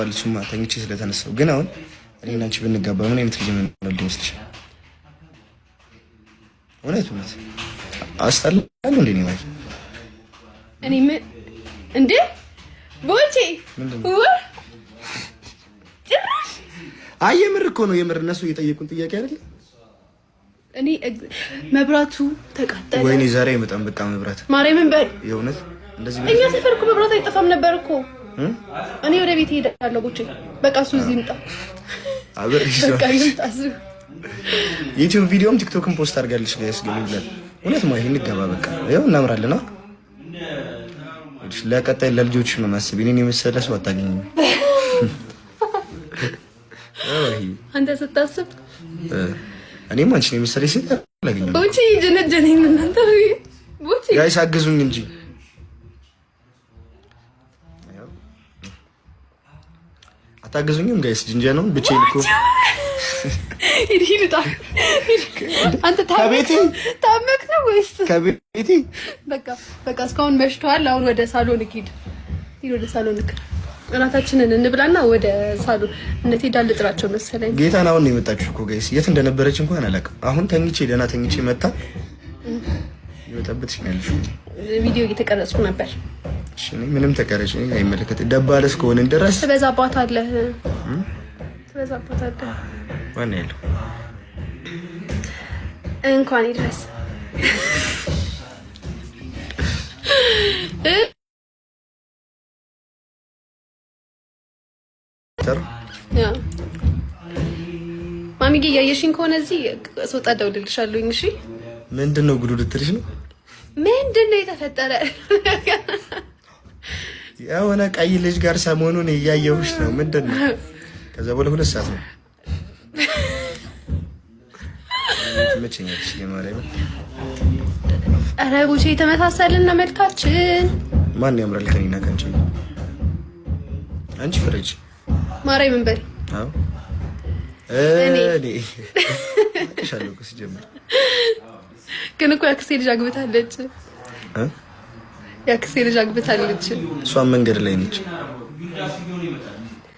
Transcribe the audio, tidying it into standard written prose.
ባልሱማ ተኝቼ ስለተነሳው ግን አሁን እኔና አንቺ ብንጋባ ምን አይነት ልጅ ነው ይመስልሻል? እውነት አስጠላል እንዴ ነው ማለት እኔ ምን እንዴ ቦቼ አይ የምር እኮ ነው የምር እነሱ እየጠየቁን ጥያቄ አይደል? እኔ መብራቱ ተቃጠለ። ወይኔ ዛሬ አይመጣም በቃ መብራት ማርያምን በል የእውነት እንደዚህ እኛ ሰፈር እኮ መብራት አይጠፋም ነበር እኮ። እኔ ወደ ቤት ሄዳለሁ ቦቼ በቃ እሱ እዚህ ይምጣ አብሬሽ በቃ ይምጣ እሱ ዩቲዩብ ቪዲዮም ቲክቶክም ፖስት አድርጋለች ጋይስ ግን ይብላል እውነት ነው ይሄን ይገባ በቃ ይኸው እናምራለን ነው ለቀጣይ ለልጆች ነው ማስብ እኔን የመሰለ ሰው አታገኝም አንተ ስታስብ እኔም አንቺን የመሰለ ሴት አላገኝም ቦቼ ጀነጀነኝ እናንተ ቦቼ ጋይስ አግዙኝ እንጂ አታግዙኝም ጋይስ ጅንጀናውን ብቻዬን እኮ ይሄድታ አንተ ታመክ ነው ወይስ ከቤቴ በቃ እስካሁን መሽቷል። አሁን ወደ ሳሎን ሂድ ወደ ሳሎን እራታችንን እንብላና ወደ ሳሎን እነቴ ዳልጥራቸው መሰለኝ። ጌታን አሁን ነው የመጣችው እኮ ጋይስ የት እንደነበረች እንኳን አላውቅም። አሁን ተኝቼ ደህና ተኝቼ መጣ ይወጣብትሽ ነው ያልሽው። ቪዲዮ እየተቀረጽኩ ነበር። እሺ ምንም ተቀረጭ አይመለከት ደባለስ ከሆነ ድረስ ትበዛባታለህ ዋና ያለው እንኳን ይድረስ ማሚጌ እያየሽኝ ከሆነ እዚህ ስወጣ እደውልልሻለሁኝ። እሺ ምንድነው ጉዱ ልትልሽ ነው? ምንድነው የተፈጠረ? የሆነ ቀይ ልጅ ጋር ሰሞኑን እያየሁሽ ነው። ምንድነው? ከዛ በኋላ 2 ሰዓት ነው መቼኛች የማርያም ኧረ ቦቼ የተመሳሰልን ነው መልካችን። ማን ያምራል ከኔና ካንቺ? አንቺ ፍረጅ ማርያምን በል። አዎ እኔ አሻለው እኮ ሲጀምር ግን እኮ ያክስቴ ልጅ አግብታለች ያክስቴ ልጅ አግብታለች። እሷን መንገድ ላይ ነች